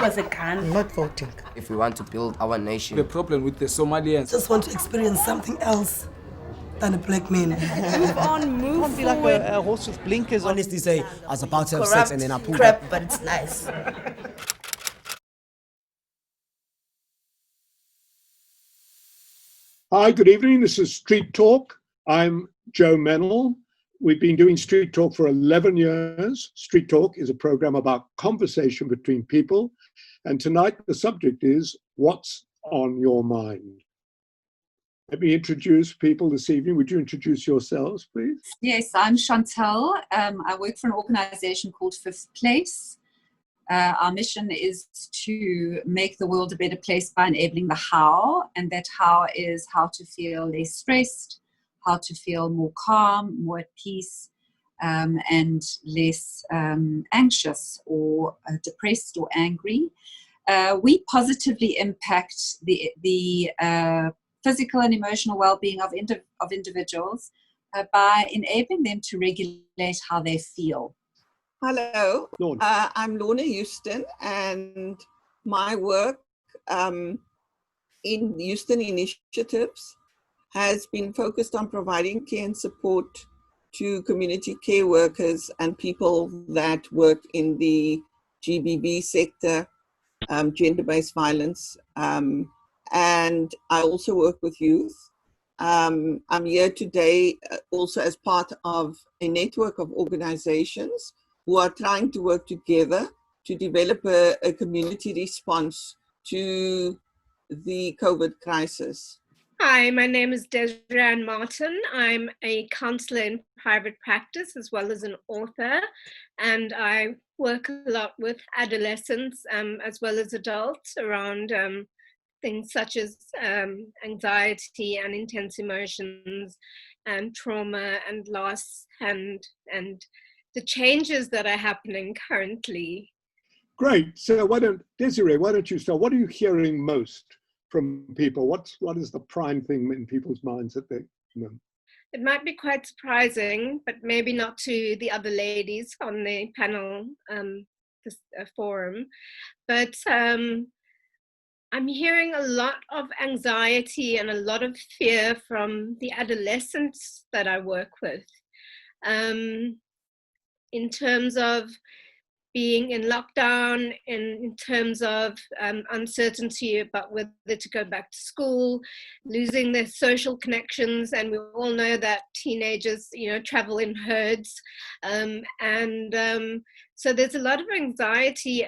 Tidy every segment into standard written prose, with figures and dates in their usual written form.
was a gun. I'm not voting. If we want to build our nation. The problem with the Somalians. Just want to experience something else than a black man. Move on, move Can't be like a horse with blinkers on. Honestly say, I was about to have Corrupt sex and then I pulled crap, up. but it's nice. Hi, good evening. This is Street Talk. I'm Joe Mennel. We've been doing Street Talk for 11 years. Street Talk is a program about conversation between people. And tonight the subject is what's on your mind. Let me introduce people this evening. Would you introduce yourselves, please? Yes, I'm Chantal. I work for an organization called Fifth Place. Our mission is to make the world a better place by enabling the how, and that how is how to feel less stressed, how to feel more calm, more at peace, and less anxious or depressed or angry. We positively impact the physical and emotional well-being of individuals by enabling them to regulate how they feel. Hello, I'm Lorna Houston, and my work in Houston Initiatives has been focused on providing care and support to community care workers and people that work in the GBV sector, gender-based violence, and I also work with youth. I'm here today also as part of a network of organizations who are trying to work together to develop a community response to the COVID crisis. Hi, my name is Desiree Martin. I'm a counselor in private practice as well as an author, and I work a lot with adolescents as well as adults around things such as anxiety and intense emotions and trauma and loss and the changes that are happening currently. Great. So Desiree, why don't you start? What are you hearing most from people? What is the prime thing in people's minds that they know? It might be quite surprising, but maybe not to the other ladies on the panel, this forum. But I'm hearing a lot of anxiety and a lot of fear from the adolescents that I work with. In terms of being in lockdown, in terms of uncertainty about whether to go back to school, losing their social connections, and we all know that teenagers, travel in herds, so there's a lot of anxiety,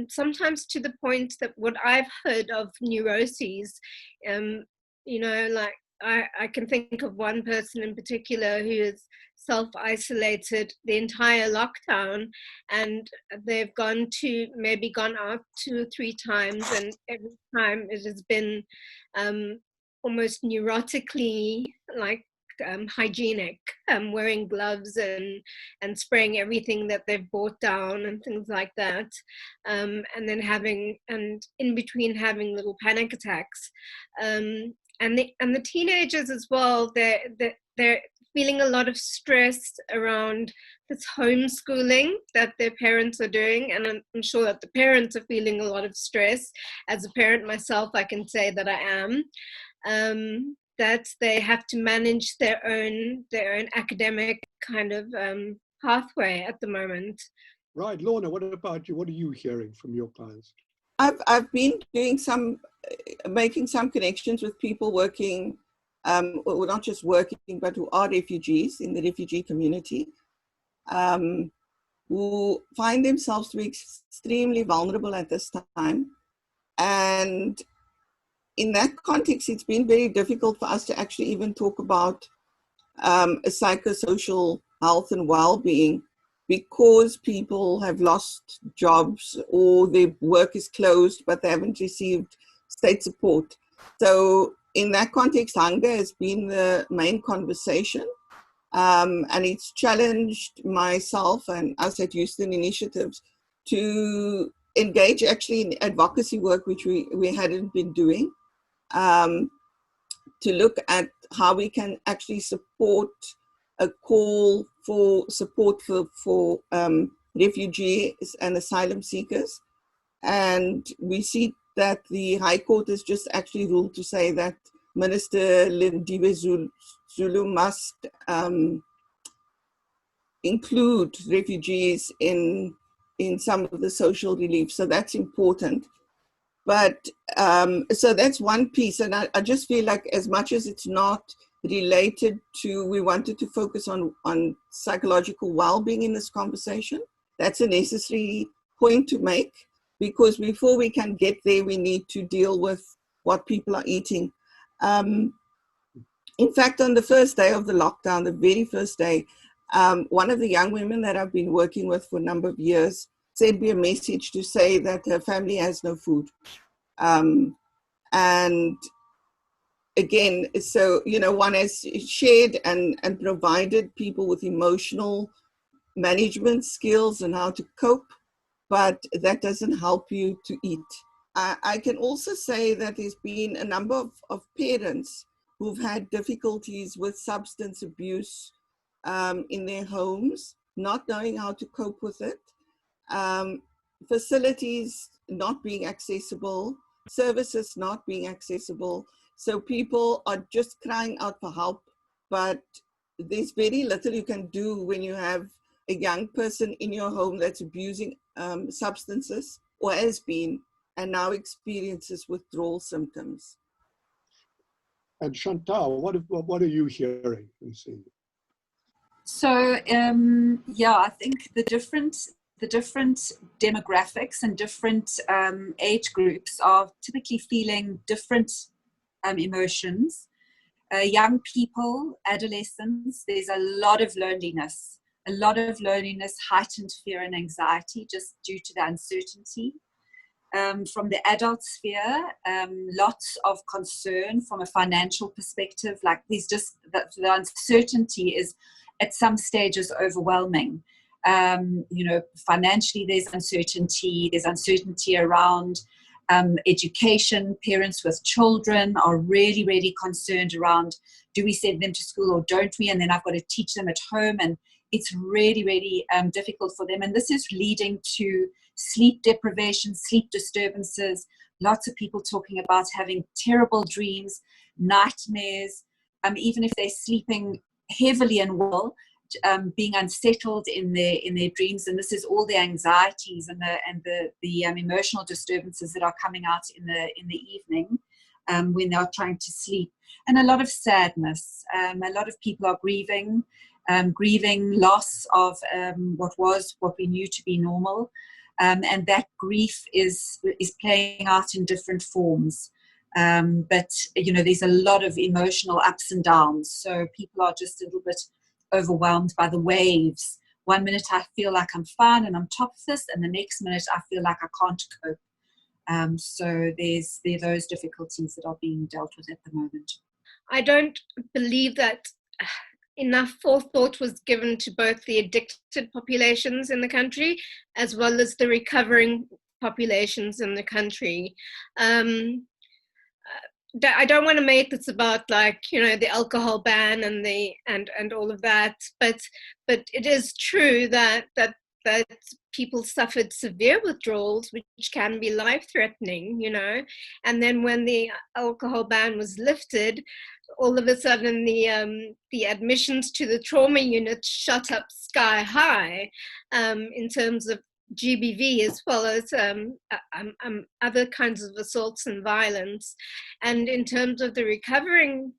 sometimes to the point that what I've heard of neuroses, like I can think of one person in particular who is self-isolated the entire lockdown, and they've gone out 2 or 3 times, and every time it has been almost neurotically like hygienic, wearing gloves and spraying everything that they've brought down and things like that, and then in between having little panic attacks, and the teenagers as well, they're feeling a lot of stress around this homeschooling that their parents are doing, and I'm sure that the parents are feeling a lot of stress. As a parent myself, I can say that I am, that they have to manage their own academic kind of pathway at the moment. Right, Lorna, what about you? What are you hearing from your clients? I've been doing making some connections with people working, or not just working, but who are refugees in the refugee community, who find themselves to be extremely vulnerable at this time. And in that context, it's been very difficult for us to actually even talk about a psychosocial health and well-being, because people have lost jobs or their work is closed, but they haven't received state support. So in that context, hunger has been the main conversation. And it's challenged myself and us at Houston Initiatives to engage actually in advocacy work, which we hadn't been doing, to look at how we can actually support a call for support for refugees and asylum seekers, And we see that the High Court has just actually ruled to say that Minister Lindiwe Zulu must include refugees in some of the social relief. So that's important. But so that's one piece. And I just feel like as much as it's not related to, we wanted to focus on psychological well-being in this conversation. That's a necessary point to make, because before we can get there, we need to deal with what people are eating. In fact, on the first day of the lockdown, the very first day, one of the young women that I've been working with for a number of years sent me a message to say that her family has no food. And again, so, you know, one has shared and provided people with emotional management skills and how to cope, but that doesn't help you to eat. I can also say that there's been a number of parents who've had difficulties with substance abuse in their homes, not knowing how to cope with it, facilities not being accessible, services not being accessible. So people are just crying out for help, but there's very little you can do when you have a young person in your home that's abusing substances or has been, and now experiences withdrawal symptoms. And Chantal, what are you hearing and seeing? So yeah, I think the different demographics and different age groups are typically feeling different emotions. Young people, adolescents, there's a lot of loneliness, heightened fear and anxiety just due to the uncertainty. From the adult sphere, lots of concern from a financial perspective. Like there's just the uncertainty is at some stages overwhelming. You know, financially there's uncertainty around education. Parents with children are really, really concerned around, do we send them to school or don't we? And then I've got to teach them at home, and it's really, really difficult for them. And this is leading to sleep deprivation, sleep disturbances, lots of people talking about having terrible dreams, nightmares, even if they're sleeping heavily and well, being unsettled in their dreams. And this is all the anxieties and the emotional disturbances that are coming out in the evening when they are trying to sleep. And a lot of sadness. A lot of people are grieving loss of what we knew to be normal. And that grief is playing out in different forms. But, you know, there's a lot of emotional ups and downs. So people are just a little bit overwhelmed by the waves. One minute I feel like I'm fine and I'm top of this, and the next minute I feel like I can't cope. So there are those difficulties that are being dealt with at the moment. I don't believe that enough forethought was given to both the addicted populations in the country as well as the recovering populations in the country. I don't want to make this about, like, you know, the alcohol ban and all of that, but it is true that people suffered severe withdrawals, which can be life-threatening, you know. And then when the alcohol ban was lifted, all of a sudden the admissions to the trauma unit shot up sky high in terms of GBV, as well as other kinds of assaults and violence. And in terms of the recovering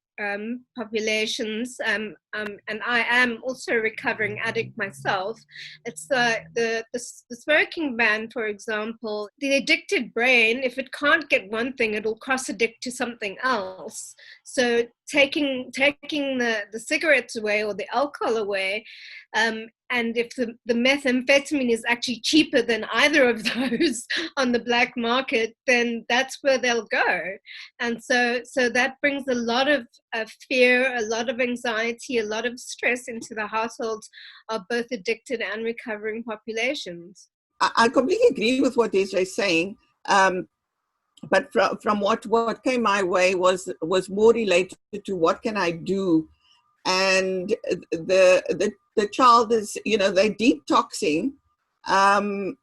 populations, and I am also a recovering addict myself, it's the smoking ban, for example. The addicted brain, if it can't get one thing, it'll cross-addict to something else. So taking the cigarettes away or the alcohol away, and if the methamphetamine is actually cheaper than either of those on the black market, then that's where they'll go. And so that brings a lot of fear, a lot of anxiety, a lot of stress into the households of both addicted and recovering populations. I completely agree with what Desiree is saying. But from what came my way was more related to what can I do. And the child is, you know, they're detoxing, and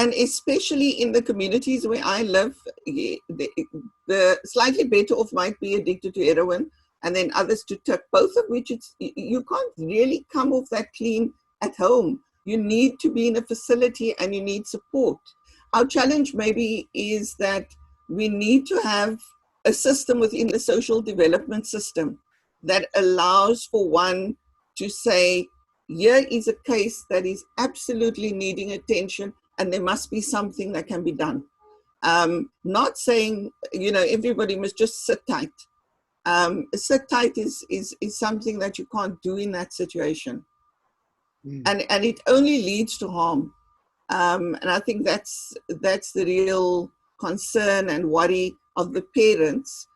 and especially in the communities where I live, the slightly better off might be addicted to heroin, and then others to tip, both of which you can't really come off that clean at home. You need to be in a facility and you need support. Our challenge maybe is that we need to have a system within the social development system that allows for one to say, here is a case that is absolutely needing attention and there must be something that can be done. Not saying, everybody must just sit tight. Sit tight is something that you can't do in that situation. And it only leads to harm. And I think that's the real concern and worry of the parents,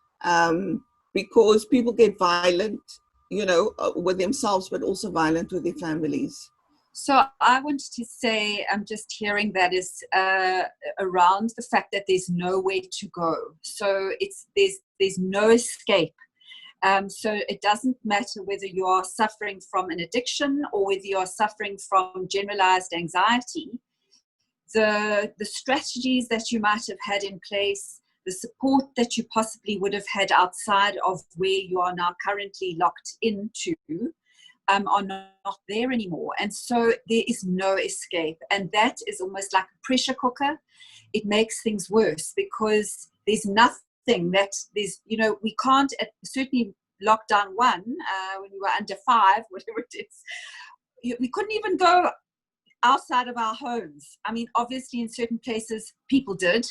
because people get violent, with themselves, but also violent with their families. So I wanted to say, I'm just hearing that is around the fact that there's nowhere to go. So there's no escape. So it doesn't matter whether you are suffering from an addiction or whether you are suffering from generalized anxiety. The strategies that you might have had in place, the support that you possibly would have had outside of where you are now currently locked into, are not there anymore. And so there is no escape. And that is almost like a pressure cooker. It makes things worse because there's nothing that there's, we can't, certainly lockdown 1, when you were under 5, whatever it is, we couldn't even go outside of our homes. I mean, obviously in certain places people did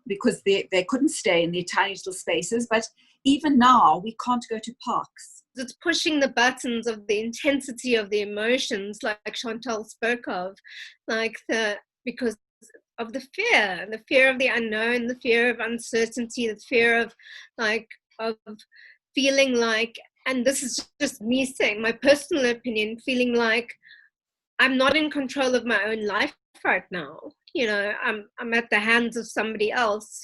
because they couldn't stay in their tiny little spaces. But even now, we can't go to parks. It's pushing the buttons of the intensity of the emotions, like Chantal spoke of, because of the fear of the unknown, the fear of uncertainty, the fear of feeling like, and this is just me saying my personal opinion, feeling like I'm not in control of my own life right now. I'm at the hands of somebody else,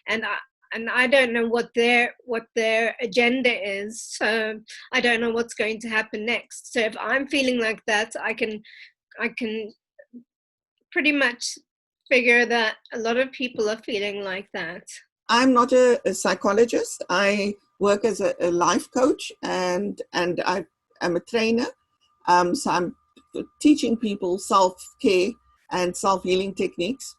and I don't know what their agenda is. So I don't know what's going to happen next. So if I'm feeling like that, I can pretty much figure that a lot of people are feeling like that. I'm not a psychologist. I work as a life coach and I'm a trainer. So I'm teaching people self-care and self-healing techniques.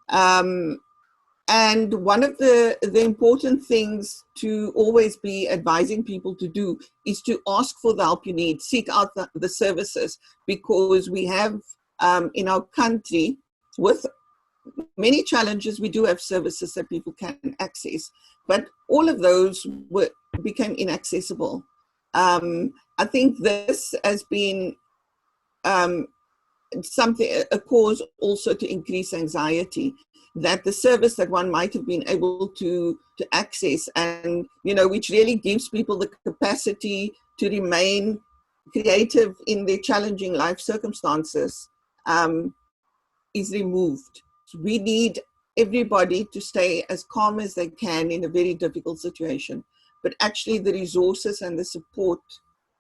And one of the important things to always be advising people to do is to ask for the help you need, seek out the services, because we have in our country, with many challenges, we do have services that people can access, but all of those became inaccessible. I think this has been a cause also to increase anxiety, that the service that one might have been able to access and, which really gives people the capacity to remain creative in their challenging life circumstances, is removed. We need everybody to stay as calm as they can in a very difficult situation, but actually the resources and the support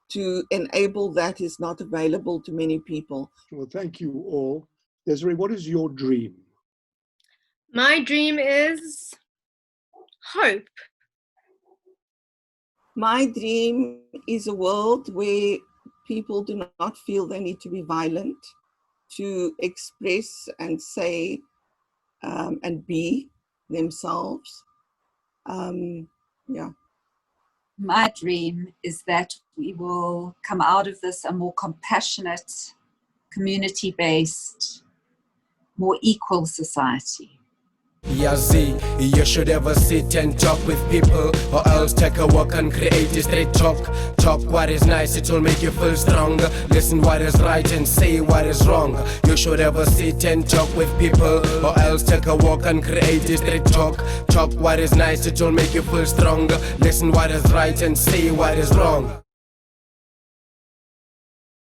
to enable that is not available to many people. Well, thank you all. Desiree, what is your dream? My dream is hope. My dream is a world where people do not feel they need to be violent to express and say and be themselves. My dream is that we will come out of this a more compassionate, community-based, more equal society. Yeah, Z, you should ever sit and talk with people, or else take a walk and create a straight talk. Talk what is nice, it will make you feel stronger. Listen what is right and say what is wrong. You should ever sit and talk with people, or else take a walk and create a straight talk. Talk what is nice, it will make you feel stronger. Listen what is right and say what is wrong.